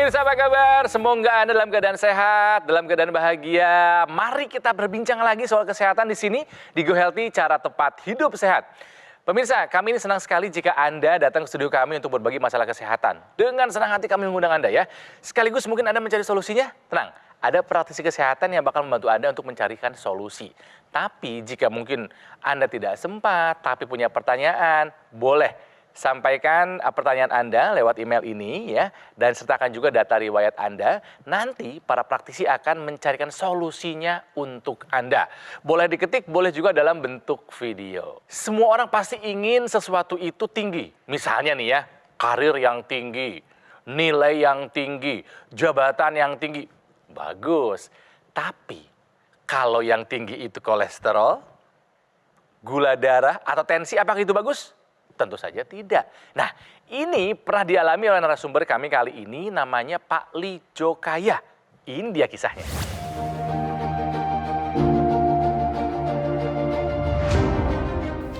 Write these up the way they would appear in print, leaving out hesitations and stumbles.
Pemirsa apa kabar? Semoga Anda dalam keadaan sehat, dalam keadaan bahagia. Mari kita berbincang lagi soal kesehatan di sini di Go Healthy, cara tepat hidup sehat. Pemirsa, kami ini senang sekali jika Anda datang ke studio kami untuk berbagi masalah kesehatan. Dengan senang hati kami mengundang Anda ya. Sekaligus mungkin Anda mencari solusinya? Tenang, ada praktisi kesehatan yang bakal membantu Anda untuk mencarikan solusi. Tapi jika mungkin Anda tidak sempat, tapi punya pertanyaan, boleh sampaikan pertanyaan Anda lewat email ini ya, dan sertakan juga data riwayat Anda. Nanti para praktisi akan mencarikan solusinya untuk Anda. Boleh diketik, boleh juga dalam bentuk video. Semua orang pasti ingin sesuatu itu tinggi. Misalnya nih ya, karir yang tinggi, nilai yang tinggi, jabatan yang tinggi. Bagus. Tapi kalau yang tinggi itu kolesterol, gula darah atau tensi, apakah itu bagus? Tentu saja tidak. Nah, ini pernah dialami oleh narasumber kami kali ini, namanya Pak Lijokaya. Ini dia kisahnya.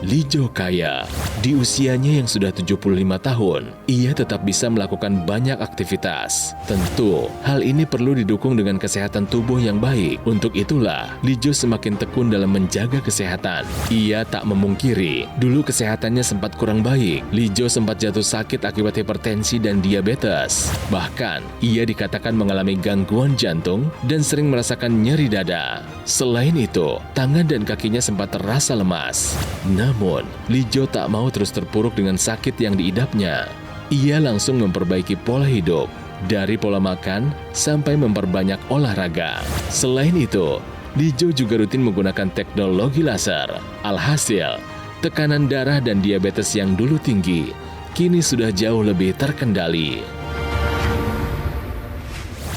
Lijokaya, di usianya yang sudah 75 tahun, ia tetap bisa melakukan banyak aktivitas. Tentu, hal ini perlu didukung dengan kesehatan tubuh yang baik. Untuk itulah, Lijo semakin tekun dalam menjaga kesehatan. Ia tak memungkiri, dulu kesehatannya sempat kurang baik. Lijo sempat jatuh sakit akibat hipertensi dan diabetes. Bahkan, ia dikatakan mengalami gangguan jantung dan sering merasakan nyeri dada. Selain itu, tangan dan kakinya sempat terasa lemas. Namun, Lijo tak mau terus terpuruk dengan sakit yang diidapnya. Ia langsung memperbaiki pola hidup, dari pola makan sampai memperbanyak olahraga. Selain itu, Lijo juga rutin menggunakan teknologi laser. Alhasil, tekanan darah dan diabetes yang dulu tinggi, kini sudah jauh lebih terkendali.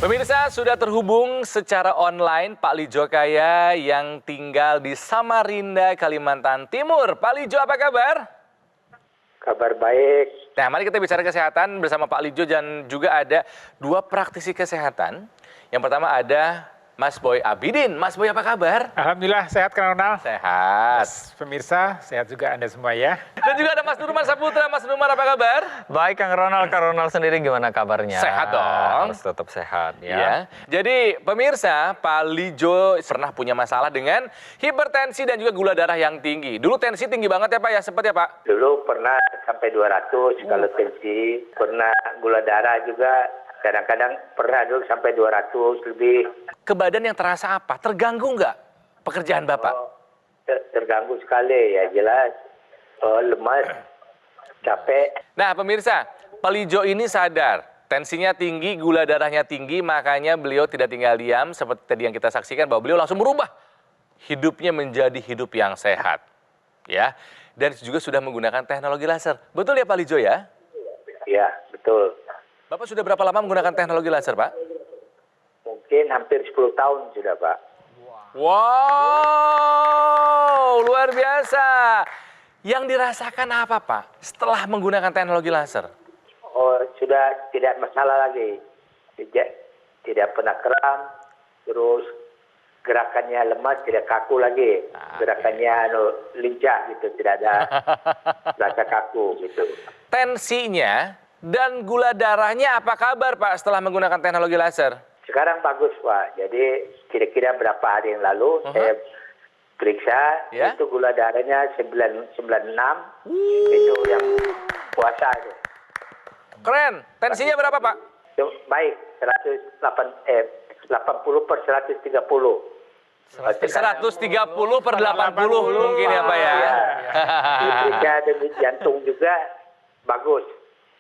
Pemirsa, sudah terhubung secara online Pak Lijokaya yang tinggal di Samarinda, Kalimantan Timur. Pak Lijo, apa kabar? Kabar baik. Nah, mari kita bicara kesehatan bersama Pak Lijo, dan juga ada dua praktisi kesehatan. Yang pertama ada Mas Boy Abidin. Mas Boy, apa kabar? Alhamdulillah sehat, Kang Ronald. Sehat. Pemirsa, sehat juga Anda semua ya. Dan juga ada Mas Nurman Saputra. Mas Nurman, apa kabar? Baik, Kang Ronald sendiri gimana kabarnya? Sehat dong. Harus tetap sehat ya. Ya. Jadi pemirsa, Pak Lijo pernah punya masalah dengan hipertensi dan juga gula darah yang tinggi. Dulu tensi tinggi banget ya Pak ya, sempat ya Pak? Dulu pernah sampai 200 kalau tensi, pernah gula darah juga. Kadang-kadang pernah dulu sampai 200 lebih. Ke badan yang terasa apa? Terganggu nggak pekerjaan Bapak? Terganggu sekali ya, jelas. Lemas, capek. Nah pemirsa, Pak Lijo ini sadar tensinya tinggi, gula darahnya tinggi, makanya beliau tidak tinggal diam seperti tadi yang kita saksikan, bahwa beliau langsung berubah hidupnya menjadi hidup yang sehat. Ya, dan juga sudah menggunakan teknologi laser. Betul ya Pak Lijo ya? Ya, betul. Bapak sudah berapa lama menggunakan teknologi laser, Pak? Mungkin hampir 10 tahun sudah, Pak. Wow, luar biasa. Yang dirasakan apa, Pak, setelah menggunakan teknologi laser? Oh, sudah tidak masalah lagi. Tidak pernah kram, terus gerakannya lemas, tidak kaku lagi. Gerakannya lincah gitu, tidak ada rasa kaku gitu. Tensinya dan gula darahnya apa kabar, Pak, setelah menggunakan teknologi laser? Sekarang bagus, Pak. Jadi kira-kira berapa hari yang lalu saya periksa, itu gula darahnya 96, itu yang puasa. Keren. Tensinya berapa, Pak? Baik, 80 per 130. 130 per 80 mungkin ya, Pak ya? Periksa demi jantung juga bagus.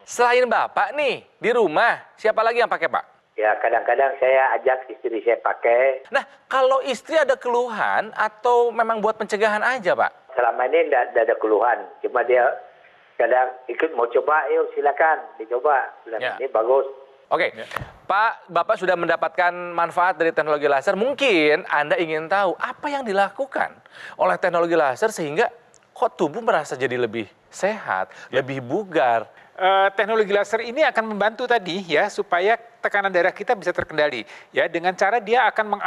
Selain Bapak nih, di rumah, siapa lagi yang pakai, Pak? Ya, kadang-kadang saya ajak istri saya pakai. Nah, kalau istri ada keluhan atau memang buat pencegahan aja, Pak? Selama ini tidak ada keluhan. Cuma dia kadang ikut mau coba, yuk silakan dicoba. Ini bagus. Oke, Pak, Bapak sudah mendapatkan manfaat dari teknologi laser. Mungkin Anda ingin tahu apa yang dilakukan oleh teknologi laser sehingga kok tubuh merasa jadi lebih sehat, lebih bugar. Teknologi laser ini akan membantu tadi ya supaya tekanan darah kita bisa terkendali ya dengan cara dia akan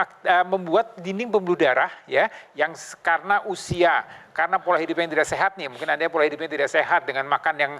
membuat dinding pembuluh darah ya yang karena usia, karena pola hidup yang tidak sehat nih, mungkin ada pola hidup yang tidak sehat dengan makan yang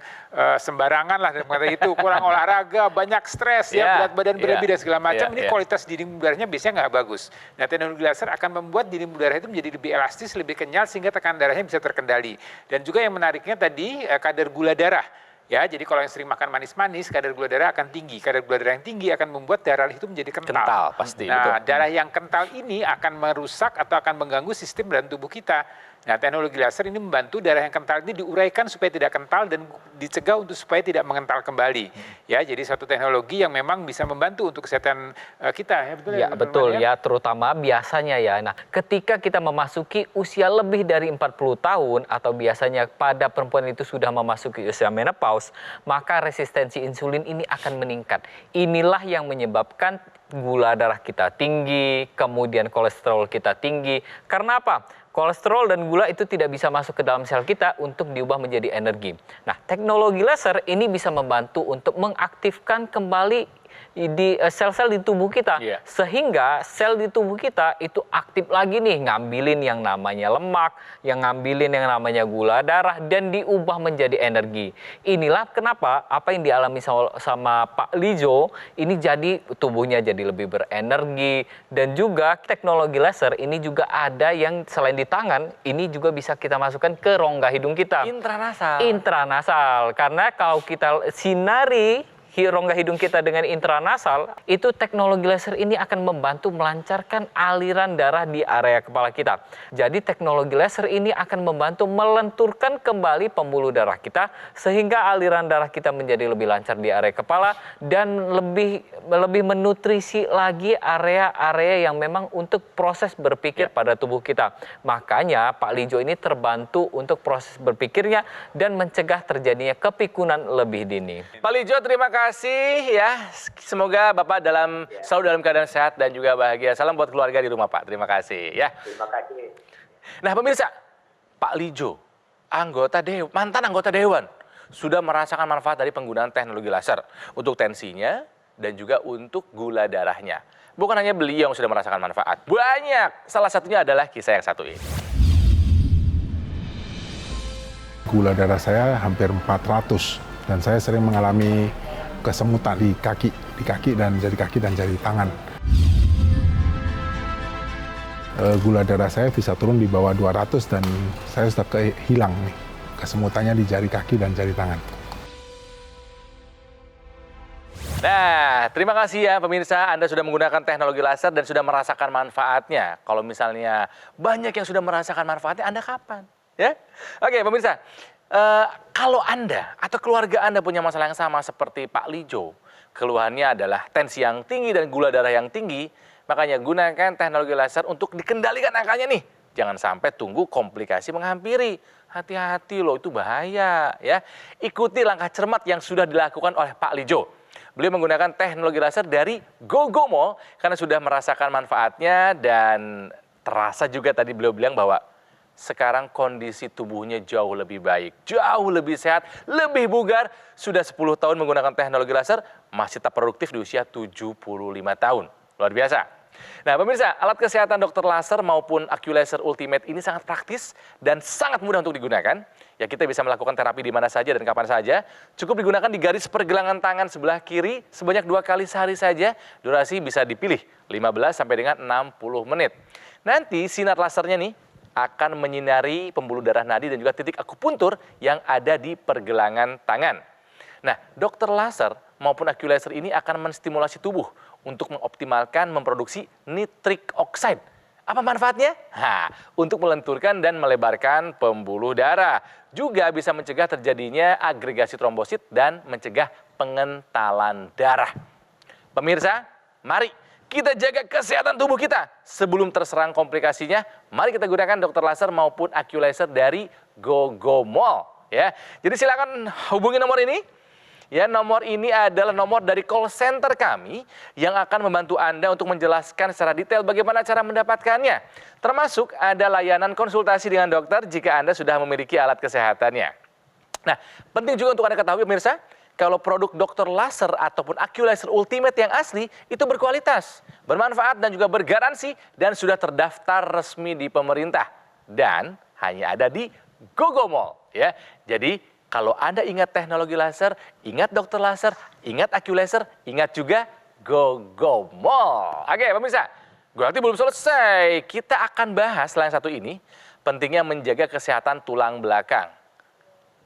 sembarangan lah dalam kata itu, kurang olahraga, banyak stres ya, berat badan berlebih dan segala macam, ini kualitas dinding pembuluh darahnya biasanya nggak bagus. Nah, teknologi laser akan membuat dinding pembuluh darah itu menjadi lebih elastis, lebih kenyal sehingga tekanan darahnya bisa terkendali. Dan juga yang menariknya tadi kadar gula darah. Ya, jadi kalau yang sering makan manis-manis, kadar gula darah akan tinggi. Kadar gula darah yang tinggi akan membuat darah itu menjadi kental. Kental, pasti. Nah, betul. darah yang kental ini akan merusak atau akan mengganggu sistem dalam tubuh kita. Nah, teknologi laser ini membantu darah yang kental ini diuraikan supaya tidak kental dan dicegah untuk supaya tidak mengental kembali. Ya, jadi satu teknologi yang memang bisa membantu untuk kesehatan kita. Ya, betul ya? Betul ya, terutama biasanya ya. Nah, ketika kita memasuki usia lebih dari 40 tahun atau biasanya pada perempuan itu sudah memasuki usia menopause, maka resistensi insulin ini akan meningkat. Inilah yang menyebabkan gula darah kita tinggi, kemudian kolesterol kita tinggi. Karena apa? Kolesterol dan gula itu tidak bisa masuk ke dalam sel kita untuk diubah menjadi energi. Nah, teknologi laser ini bisa membantu untuk mengaktifkan kembali di sel-sel di tubuh kita, sehingga sel di tubuh kita itu aktif lagi nih, ngambilin yang namanya lemak, yang ngambilin yang namanya gula darah dan diubah menjadi energi. Inilah kenapa apa yang dialami sama Pak Lijo ini jadi tubuhnya jadi lebih berenergi, dan juga teknologi laser ini juga ada yang selain di tangan, ini juga bisa kita masukkan ke rongga hidung kita. Intranasal, karena kalau kita sinari rongga hidung kita dengan intranasal, itu teknologi laser ini akan membantu melancarkan aliran darah di area kepala kita. Jadi teknologi laser ini akan membantu melenturkan kembali pembuluh darah kita sehingga aliran darah kita menjadi lebih lancar di area kepala dan lebih menutrisi lagi area-area yang memang untuk proses berpikir pada tubuh kita. Makanya Pak Lijo ini terbantu untuk proses berpikirnya dan mencegah terjadinya kepikunan lebih dini. Pak Lijo, terima kasih ya. Semoga Bapak selalu dalam keadaan sehat dan juga bahagia. Salam buat keluarga di rumah, Pak. Terima kasih ya. Terima kasih. Nah, pemirsa, Pak Lijo, mantan anggota Dewan, sudah merasakan manfaat dari penggunaan teknologi laser untuk tensinya dan juga untuk gula darahnya. Bukan hanya beliau yang sudah merasakan manfaat, banyak. Salah satunya adalah kisah yang satu ini. Gula darah saya hampir 400 dan saya sering mengalami kesemutan di kaki dan jari tangan. Gula darah saya bisa turun di bawah 200 dan saya sudah hilang nih kesemutannya di jari kaki dan jari tangan. Nah, terima kasih ya pemirsa, Anda sudah menggunakan teknologi laser dan sudah merasakan manfaatnya. Kalau misalnya banyak yang sudah merasakan manfaatnya, Anda kapan? Ya, oke pemirsa. Kalau Anda atau keluarga Anda punya masalah yang sama seperti Pak Lijo, keluhannya adalah tensi yang tinggi dan gula darah yang tinggi, makanya gunakan teknologi laser untuk dikendalikan angkanya nih. Jangan sampai tunggu komplikasi menghampiri. Hati-hati loh, itu bahaya ya. Ikuti langkah cermat yang sudah dilakukan oleh Pak Lijo. Beliau menggunakan teknologi laser dari GoGoMall karena sudah merasakan manfaatnya dan terasa juga tadi beliau bilang bahwa sekarang kondisi tubuhnya jauh lebih baik, jauh lebih sehat, lebih bugar. Sudah 10 tahun menggunakan teknologi laser, masih tetap produktif di usia 75 tahun. Luar biasa. Nah pemirsa, alat kesehatan Dr. Laser maupun AccuLaser Ultimate ini sangat praktis dan sangat mudah untuk digunakan. Ya, kita bisa melakukan terapi di mana saja dan kapan saja. Cukup digunakan di garis pergelangan tangan sebelah kiri sebanyak 2 kali sehari saja. Durasi bisa dipilih 15 sampai dengan 60 menit. Nanti sinar lasernya nih akan menyinari pembuluh darah nadi dan juga titik akupuntur yang ada di pergelangan tangan. Nah, dokter laser maupun AccuLaser ini akan menstimulasi tubuh untuk mengoptimalkan memproduksi nitric oxide. Apa manfaatnya? Untuk melenturkan dan melebarkan pembuluh darah. Juga bisa mencegah terjadinya agregasi trombosit dan mencegah pengentalan darah. Pemirsa, mari kita jaga kesehatan tubuh kita sebelum terserang komplikasinya. Mari kita gunakan dokter laser maupun AccuLaser dari GoGoMall. Ya, jadi silakan hubungi nomor ini. Ya, nomor ini adalah nomor dari call center kami yang akan membantu Anda untuk menjelaskan secara detail bagaimana cara mendapatkannya. Termasuk ada layanan konsultasi dengan dokter jika Anda sudah memiliki alat kesehatannya. Nah, penting juga untuk Anda ketahui pemirsa, kalau produk Dr. Laser ataupun Aculaser Ultimate yang asli itu berkualitas, bermanfaat dan juga bergaransi dan sudah terdaftar resmi di pemerintah dan hanya ada di GoGo Mall ya. Jadi kalau Anda ingat teknologi laser, ingat Dr. Laser, ingat Aculaser, ingat juga GoGo Mall. Oke, pemirsa, berarti belum selesai. Kita akan bahas selain satu ini, pentingnya menjaga kesehatan tulang belakang.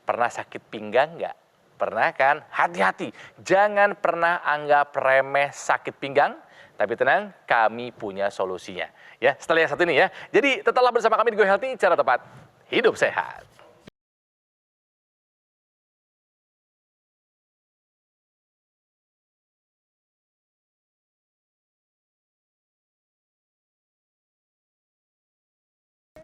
Pernah sakit pinggang nggak? Pernah kan? Hati-hati, jangan pernah anggap remeh sakit pinggang. Tapi tenang, kami punya solusinya. Ya, setelah yang satu ini ya. Jadi tetaplah bersama kami di Go Healthy, cara tepat hidup sehat.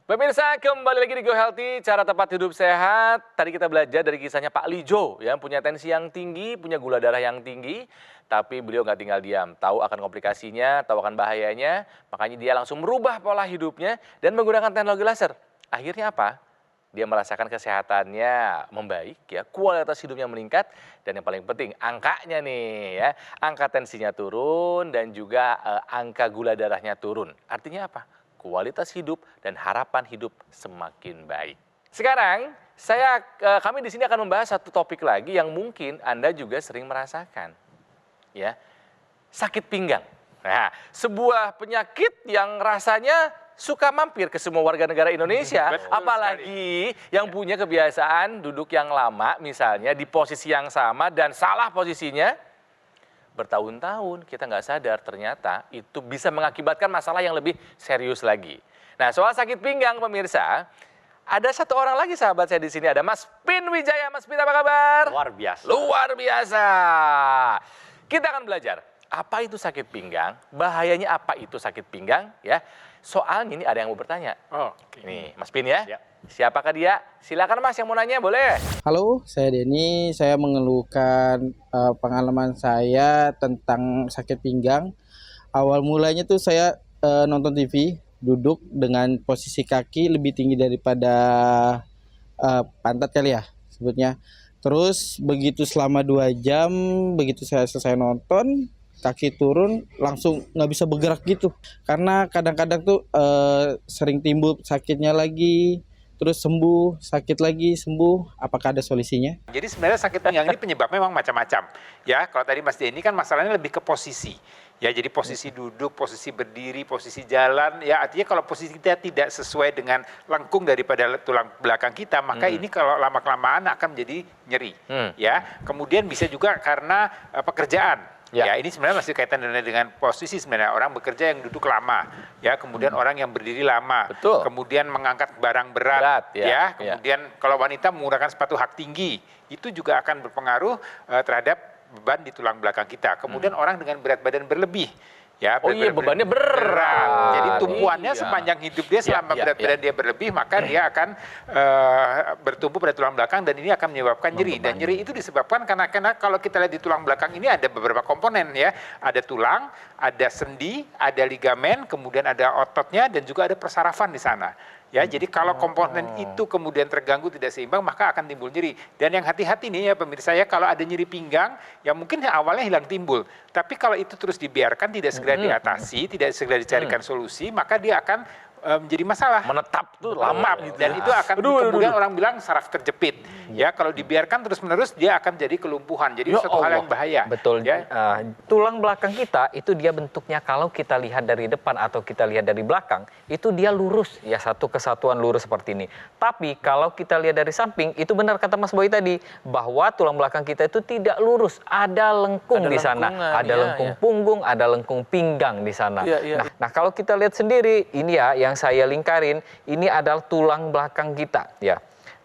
Pemirsa, kembali lagi di Go Healthy, cara tepat hidup sehat. Tadi kita belajar dari kisahnya Pak Lijo, yang punya tensi yang tinggi, punya gula darah yang tinggi, tapi beliau nggak tinggal diam. Tahu akan komplikasinya, tahu akan bahayanya, makanya dia langsung merubah pola hidupnya dan menggunakan teknologi laser. Akhirnya apa? Dia merasakan kesehatannya membaik, ya, kualitas hidupnya meningkat, dan yang paling penting angkanya nih, ya, angka tensinya turun dan juga angka gula darahnya turun. Artinya apa? Kualitas hidup dan harapan hidup semakin baik. Sekarang kami di sini akan membahas satu topik lagi yang mungkin Anda juga sering merasakan, ya, sakit pinggang. Nah, sebuah penyakit yang rasanya suka mampir ke semua warga negara Indonesia, apalagi yang punya kebiasaan duduk yang lama, misalnya di posisi yang sama dan salah posisinya. Bertahun-tahun kita nggak sadar ternyata itu bisa mengakibatkan masalah yang lebih serius lagi. Nah, soal sakit pinggang pemirsa, ada satu orang lagi sahabat saya di sini, ada Mas Pin Wijaya. Mas Pin, apa kabar? Luar biasa. Luar biasa. Kita akan belajar apa itu sakit pinggang, bahayanya apa itu sakit pinggang, ya. Soalnya ini ada yang mau bertanya. Oh, Nih, Mas Pin ya. Ya. Siapakah dia? Silakan Mas yang mau nanya, boleh. Halo, saya Denny. Saya mengeluhkan pengalaman saya tentang sakit pinggang. Awal mulanya tuh saya nonton TV, duduk dengan posisi kaki lebih tinggi daripada pantat kali ya sebutnya. Terus begitu selama 2 jam, begitu saya selesai nonton, kaki turun langsung nggak bisa bergerak gitu. Karena kadang-kadang tuh sering timbul sakitnya lagi. Terus sembuh, sakit lagi, sembuh. Apakah ada solusinya? Jadi sebenarnya sakit pinggang ini penyebabnya memang macam-macam. Ya, kalau tadi Mas Denny kan masalahnya lebih ke posisi. Ya, jadi posisi duduk, posisi berdiri, posisi jalan. Ya, artinya kalau posisi kita tidak sesuai dengan lengkung daripada tulang belakang kita, maka ini kalau lama-kelamaan akan menjadi nyeri. Ya, kemudian bisa juga karena pekerjaan. Ya, ini sebenarnya masih kaitan dengan posisi sebenarnya. Orang bekerja yang duduk lama, ya, kemudian orang yang berdiri lama, Betul. kemudian mengangkat barang berat, ya, kemudian kalau wanita menggunakan sepatu hak tinggi, itu juga akan berpengaruh terhadap beban di tulang belakang kita. Kemudian orang dengan berat badan berlebih, ya, Bebannya berat. Jadi tumpuannya Iya. sepanjang hidup dia selama berat badan dia berlebih, maka dia akan bertumbuh pada tulang belakang dan ini akan menyebabkan nyeri. Dan nyeri itu disebabkan karena kalau kita lihat di tulang belakang ini ada beberapa komponen, ya. Ada tulang, ada sendi, ada ligamen, kemudian ada ototnya dan juga ada persarafan di sana. Ya, jadi kalau komponen itu kemudian terganggu tidak seimbang, maka akan timbul nyeri. Dan yang hati-hati nih ya pemirsa ya, kalau ada nyeri pinggang, ya mungkin awalnya hilang timbul. Tapi kalau itu terus dibiarkan, tidak segera diatasi, tidak segera dicarikan solusi, maka dia akan menjadi masalah. Menetap tuh lama gitu. Dan itu akan kemudian orang bilang saraf terjepit. Ya, kalau dibiarkan terus-menerus dia akan jadi kelumpuhan. Jadi suatu hal yang bahaya. Betul. Ya. Tulang belakang kita itu dia bentuknya kalau kita lihat dari depan atau kita lihat dari belakang, itu dia lurus, ya, satu kesatuan lurus seperti ini. Tapi kalau kita lihat dari samping, itu benar kata Mas Boy tadi, bahwa tulang belakang kita itu tidak lurus, ada lengkung di sana, ada lengkung punggung, ada lengkung pinggang di sana. Nah, kalau kita lihat sendiri, ini ya yang saya lingkarin, ini adalah tulang belakang kita, ya.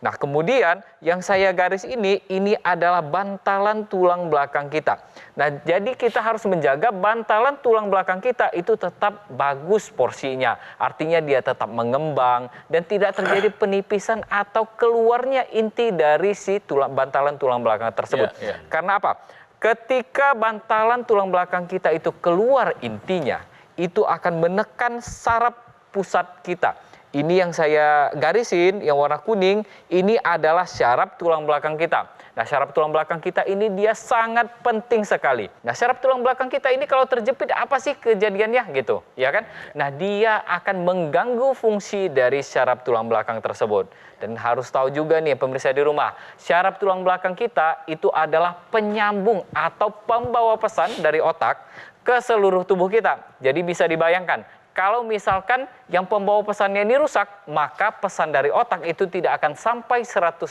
Nah, kemudian yang saya garis ini adalah bantalan tulang belakang kita. Nah, jadi kita harus menjaga bantalan tulang belakang kita itu tetap bagus porsinya. Artinya dia tetap mengembang dan tidak terjadi penipisan atau keluarnya inti dari si bantalan tulang belakang tersebut. Karena apa? Ketika bantalan tulang belakang kita itu keluar intinya, itu akan menekan saraf pusat kita. ini yang saya garisin, yang warna kuning, ini adalah syaraf tulang belakang kita. Nah, syaraf tulang belakang kita ini dia sangat penting sekali. Nah, syaraf tulang belakang kita ini kalau terjepit apa sih kejadiannya gitu, ya kan? Nah, dia akan mengganggu fungsi dari syaraf tulang belakang tersebut. Dan harus tahu juga nih pemirsa di rumah, syaraf tulang belakang kita itu adalah penyambung atau pembawa pesan dari otak ke seluruh tubuh kita. Jadi bisa dibayangkan, kalau misalkan yang pembawa pesannya ini rusak, maka pesan dari otak itu tidak akan sampai 100%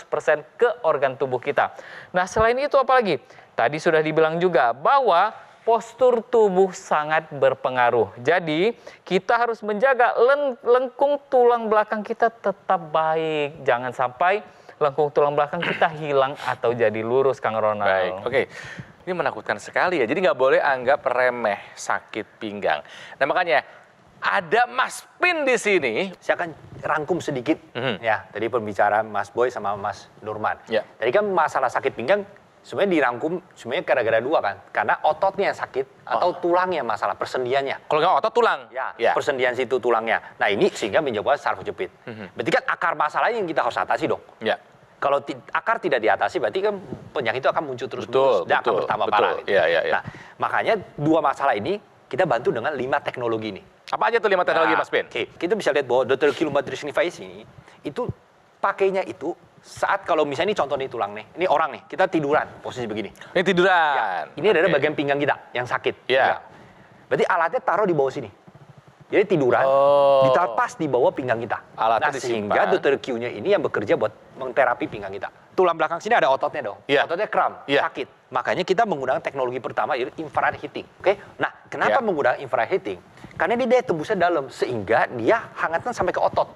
ke organ tubuh kita. Nah, selain itu apa lagi? Tadi sudah dibilang juga bahwa postur tubuh sangat berpengaruh. Jadi, kita harus menjaga lengkung tulang belakang kita tetap baik. Jangan sampai lengkung tulang belakang kita hilang atau jadi lurus, Kang Ronald. Baik, oke. Ini menakutkan sekali ya. Jadi nggak boleh anggap remeh sakit pinggang. Nah, makanya ada Mas Pin di sini. Saya akan rangkum sedikit ya tadi pembicaraan Mas Boy sama Mas Nurman. Ya. Tadi kan masalah sakit pinggang sebenarnya dirangkum sebenarnya gara-gara dua kan. Karena ototnya yang sakit atau tulangnya masalah persendiannya. Kalau nggak otot tulang. Ya, persendian situ tulangnya. Nah, ini sehingga menyebabkan saraf kejepit. Berarti kan akar masalahnya yang kita harus atasi dong. Ya. Kalau akar tidak diatasi berarti kan penyakit itu akan muncul terus-menerus dan akan bertambah parah. Gitu. Ya. Nah, makanya dua masalah ini kita bantu dengan 5 teknologi ini. Apa aja tuh 5 teknologi, Mas Pin? Oke, kita bisa lihat bahwa Dr. Kilometric Device ini itu pakainya itu saat kalau misalnya ini contoh nih tulang nih, ini orang nih, kita tiduran posisi begini. Ini tiduran. Ini adalah bagian pinggang kita yang sakit. Ya. Berarti alatnya taruh di bawah sini. Jadi tiduran, ditaruh pas di bawah pinggang kita. Alatnya sehingga disimpan. Dr. Q-nya ini yang bekerja buat menterapi pinggang kita. Tulang belakang sini ada ototnya dong. Iya. Ototnya kram, Iya. sakit. Makanya kita menggunakan teknologi pertama yaitu infrared heating. Oke? Nah, kenapa Iya. menggunakan infrared heating? Karena dia daya tembusnya dalam sehingga dia hangatnya sampai ke otot.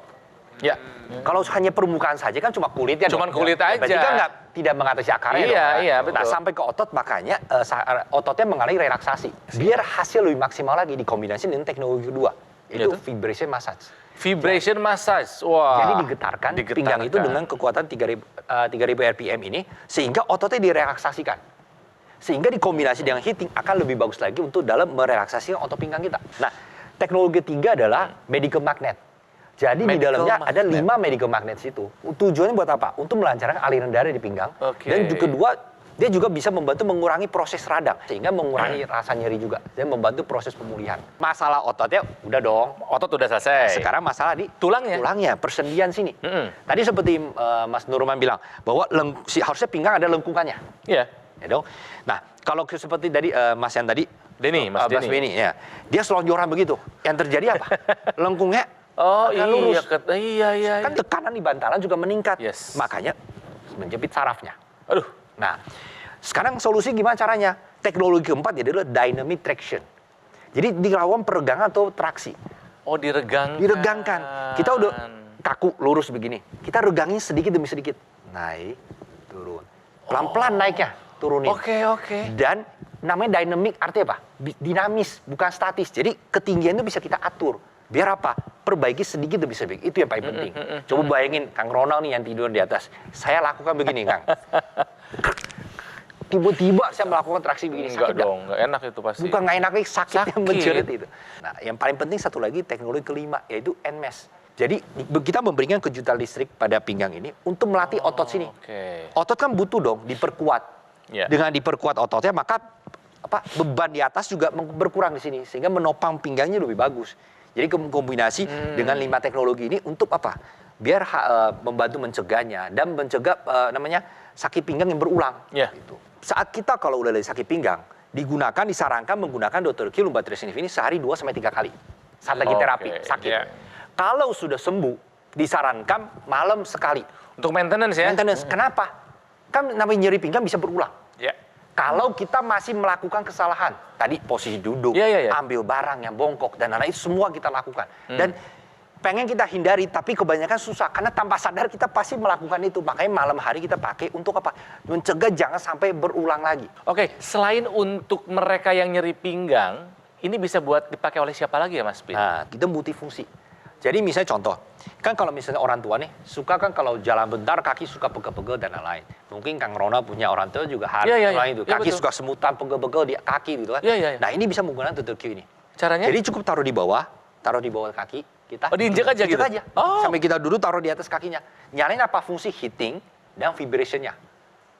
Ya. Kalau hanya permukaan saja kan cuma kulitnya. Cuman dong. kulit Ya, berarti aja. kan tidak mengatasi akarnya. Iya, dong, kan? iya, betul. Nah, sampai ke otot makanya ototnya mengalami relaksasi. Biar hasil lebih maksimal lagi dikombinasi dengan teknologi kedua. Itu Yaitu? vibration massage. Vibration massage. Wah. Jadi digetarkan pinggang itu dengan kekuatan 3000 RPM ini sehingga ototnya direlaksasikan. Sehingga dikombinasi dengan heating akan lebih bagus lagi untuk dalam merelaksasi otot pinggang kita. Nah, teknologi ketiga adalah medical magnet. Jadi di Medical dalamnya ada magnet. 5 medical magnet situ. Tujuannya buat apa? Untuk melancarkan aliran darah di pinggang. Oke. Dan juga kedua, dia juga bisa membantu mengurangi proses radang sehingga mengurangi rasa nyeri juga dan membantu proses pemulihan. Masalah ototnya udah dong. Otot udah selesai. Sekarang masalah di Tulangnya? Tulangnya, persendian sini. Tadi seperti Mas Nurman bilang bahwa harusnya pinggang ada lengkungannya. Iya. Ya dong. Nah, kalau seperti tadi Mas yang tadi Denny, Mas Denny. Benny, ya. Dia selonjoran begitu. Yang terjadi apa? Lengkungnya Oh akan lurus. iya. Kan tekanan di bantalan juga meningkat. Yes. Makanya menjepit sarafnya. Aduh. Nah, sekarang solusi gimana caranya? Teknologi keempat adalah dynamic traction. Jadi dilakukan peregangan atau traksi. Oh, diregangkan. Diregangkan. Kita udah kaku lurus begini. Kita regangin sedikit demi sedikit. Naik, turun. Pelan-pelan naiknya, turunin. Oke. Dan namanya dynamic artinya apa? Dinamis, bukan statis. Jadi ketinggian itu bisa kita atur. Biar apa? Perbaiki sedikit demi sedikit. Itu yang paling penting. Coba bayangin Kang Ronald nih yang tidur di atas. Saya lakukan begini, Kang. Tiba-tiba saya melakukan traksi begini. Enggak Sakit nggak? dong, enggak enak itu pasti. Bukan nggak enak lagi, sakit yang Sakit. menjerit itu. Nah, yang paling penting satu lagi teknologi kelima, yaitu NMES. Jadi kita memberikan kejutan listrik pada pinggang ini untuk melatih otot sini. Oke. Otot kan butuh dong diperkuat. Ya. Dengan diperkuat ototnya maka beban di atas juga berkurang di sini sehingga menopang pinggangnya lebih bagus. Jadi kombinasi dengan 5 teknologi ini untuk apa? Biar membantu mencegahnya dan mencegah sakit pinggang yang berulang. Ya. Gitu. Saat kita kalau udah dari sakit pinggang disarankan menggunakan Dr. Q Lumbar Tracing ini sehari 2-3 kali. Saat lagi terapi sakit. Ya. Kalau sudah sembuh disarankan malam sekali. Untuk maintenance ya? Maintenance. Kenapa? Kan namanya nyeri pinggang bisa berulang. Ya. Kalau kita masih melakukan kesalahan, tadi posisi duduk, Ya. ambil barang yang bongkok, dan lain-lain, itu semua kita lakukan. Dan pengen kita hindari, tapi kebanyakan susah. Karena tanpa sadar kita pasti melakukan itu. Makanya malam hari kita pakai untuk apa? Mencegah jangan sampai berulang lagi. Oke, selain untuk mereka yang nyeri pinggang, ini bisa buat dipakai oleh siapa lagi ya Mas Pin? Nah, kita multifungsi. Jadi misalnya contoh, kan kalau misalnya orang tua nih, suka kan kalau jalan bentar kaki suka pegel-pegel dan lain-lain. Mungkin Kang Rona punya orang tua juga harus itu. Ya, Kaki betul. suka semutan, pegel-pegel di kaki gitu kan. Iya. Nah ini bisa menggunakan Dr. Q ini. Caranya? Jadi cukup taruh di bawah kaki, kita. Oh, diinjek aja gitu? Aja. Oh. Sampai kita duduk taruh di atas kakinya. Nyalain apa fungsi heating dan vibration-nya.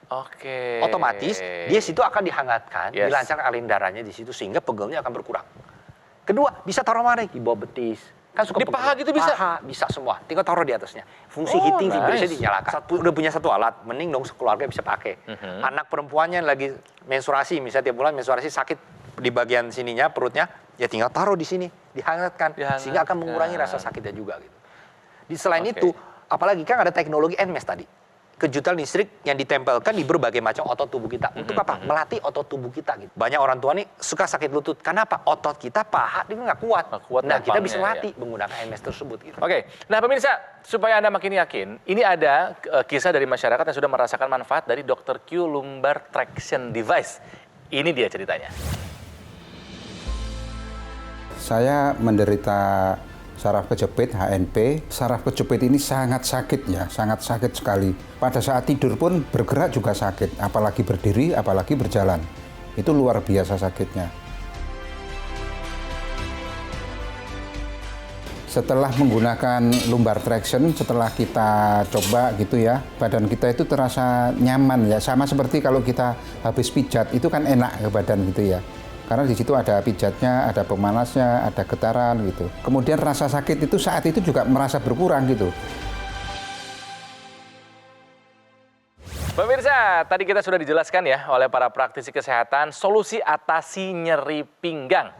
Oke. Otomatis dia situ akan dihangatkan, Yes. dilancarkan aliran darahnya di situ sehingga pegelnya akan berkurang. Kedua, bisa taruh mana? Di bawah betis. Kan suka Di paha pegel. gitu bisa? Paha, bisa semua. Tinggal taruh di atasnya. Fungsi Oh, heating, vibration nice. dinyalakan. Udah punya satu alat, mending dong sekeluarga bisa pakai. Anak perempuannya lagi menstruasi, misalnya tiap bulan menstruasi sakit di bagian sininya, perutnya, ya tinggal taruh di sini, dihangatkan. Sehingga akan mengurangi rasa sakitnya juga. Gitu. Selain Oke. itu, apalagi kan ada teknologi NMES tadi. Kejutan listrik yang ditempelkan di berbagai macam otot tubuh kita. Untuk apa? Melatih otot tubuh kita. Gitu. Banyak orang tua nih suka sakit lutut. Kenapa? Otot kita paha dia nggak kuat. Nah, kita bisa latih menggunakan NMES tersebut. Gitu. Oke, nah pemirsa, supaya Anda makin yakin, ini ada kisah dari masyarakat yang sudah merasakan manfaat dari Dr. Q Lumbar Traction Device. Ini dia ceritanya. Saya menderita saraf kejepit, HNP. Saraf kejepit ini sangat sakit ya, sangat sakit sekali. Pada saat tidur pun bergerak juga sakit, apalagi berdiri, apalagi berjalan. Itu luar biasa sakitnya. Setelah menggunakan lumbar traction, setelah kita coba gitu ya, badan kita itu terasa nyaman ya, sama seperti kalau kita habis pijat, itu kan enak ke badan gitu ya. Karena di situ ada pijatnya, ada pemanasnya, ada getaran gitu. Kemudian rasa sakit itu saat itu juga merasa berkurang gitu. Pemirsa, tadi kita sudah dijelaskan ya oleh para praktisi kesehatan solusi atasi nyeri pinggang.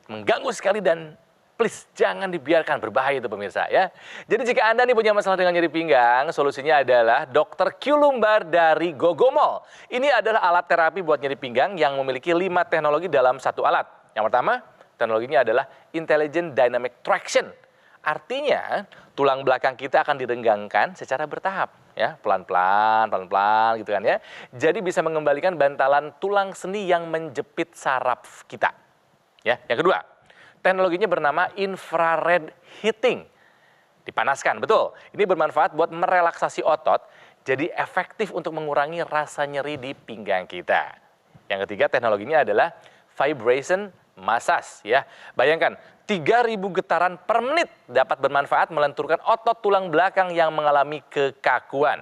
Mengganggu sekali dan please jangan dibiarkan, berbahaya itu pemirsa ya. Jadi jika Anda nih punya masalah dengan nyeri pinggang, solusinya adalah Dr. Q Lumbar dari Gogomol. Ini adalah alat terapi buat nyeri pinggang yang memiliki 5 teknologi dalam satu alat. Yang pertama, teknologinya adalah Intelligent Dynamic Traction. Artinya, tulang belakang kita akan direnggangkan secara bertahap, ya, pelan-pelan gitu kan ya. Jadi bisa mengembalikan bantalan tulang sendi yang menjepit saraf kita. Ya, yang kedua, teknologinya bernama infrared heating. Dipanaskan, betul. Ini bermanfaat buat merelaksasi otot, jadi efektif untuk mengurangi rasa nyeri di pinggang kita. Yang ketiga, teknologinya adalah vibration massage. Ya. Bayangkan, 3.000 getaran per menit dapat bermanfaat melenturkan otot tulang belakang yang mengalami kekakuan.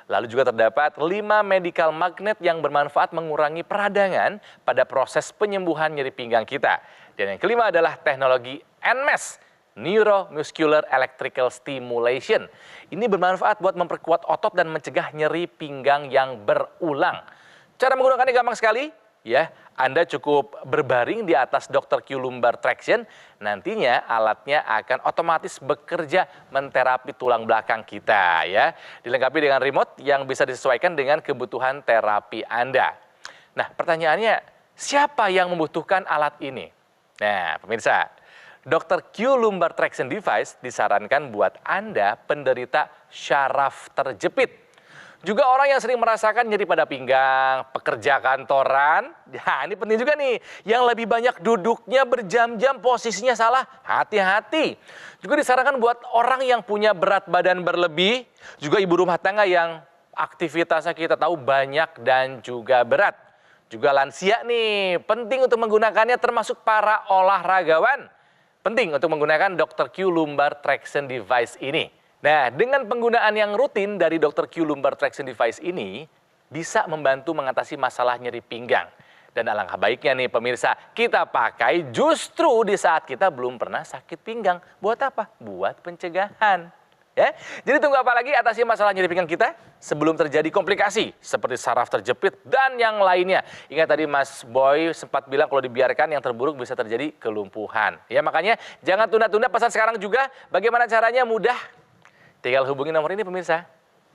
Lalu juga terdapat 5 medical magnet yang bermanfaat mengurangi peradangan pada proses penyembuhan nyeri pinggang kita. Dan yang kelima adalah teknologi NMES, Neuromuscular Electrical Stimulation. Ini bermanfaat buat memperkuat otot dan mencegah nyeri pinggang yang berulang. Cara menggunakannya gampang sekali, ya. Anda cukup berbaring di atas Dr. Q Lumbar Traction, nantinya alatnya akan otomatis bekerja menterapi tulang belakang kita, ya. Dilengkapi dengan remote yang bisa disesuaikan dengan kebutuhan terapi Anda. Nah, pertanyaannya, siapa yang membutuhkan alat ini? Nah, pemirsa, Dr. Q Lumbar Traction Device disarankan buat Anda penderita syaraf terjepit. Juga orang yang sering merasakan nyeri pada pinggang, pekerja kantoran. Nah, ini penting juga nih, yang lebih banyak duduknya berjam-jam posisinya salah, hati-hati. Juga disarankan buat orang yang punya berat badan berlebih, juga ibu rumah tangga yang aktivitasnya kita tahu banyak dan juga berat. Juga lansia nih, penting untuk menggunakannya termasuk para olahragawan. Penting untuk menggunakan Dr. Q Lumbar Traction Device ini. Nah, dengan penggunaan yang rutin dari Dr. Q Lumbar Traction Device ini, bisa membantu mengatasi masalah nyeri pinggang. Dan alangkah baiknya nih pemirsa, kita pakai justru di saat kita belum pernah sakit pinggang. Buat apa? Buat pencegahan. Ya, jadi tunggu apa lagi atasi masalah nyeri pinggang kita sebelum terjadi komplikasi seperti saraf terjepit dan yang lainnya. Ingat tadi Mas Boy sempat bilang kalau dibiarkan yang terburuk bisa terjadi kelumpuhan. Ya, makanya jangan tunda-tunda, pesan sekarang juga. Bagaimana caranya? Mudah. Tinggal hubungi nomor ini pemirsa.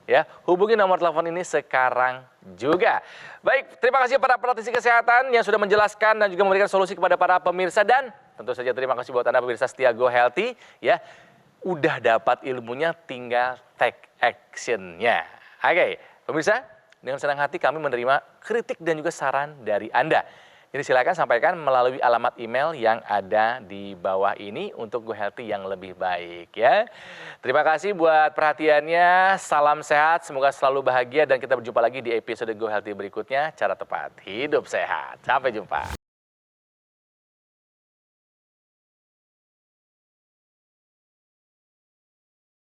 Ya, hubungi nomor telepon ini sekarang juga. Baik, terima kasih para praktisi kesehatan yang sudah menjelaskan dan juga memberikan solusi kepada para pemirsa, dan tentu saja terima kasih buat Anda pemirsa setia Go Healthy, ya. Udah dapat ilmunya, tinggal take action-nya. Oke, pemirsa, dengan senang hati kami menerima kritik dan juga saran dari Anda. Jadi silakan sampaikan melalui alamat email yang ada di bawah ini untuk Go Healthy yang lebih baik, ya. Terima kasih buat perhatiannya, salam sehat, semoga selalu bahagia, dan kita berjumpa lagi di episode Go Healthy berikutnya, cara tepat hidup sehat. Sampai jumpa.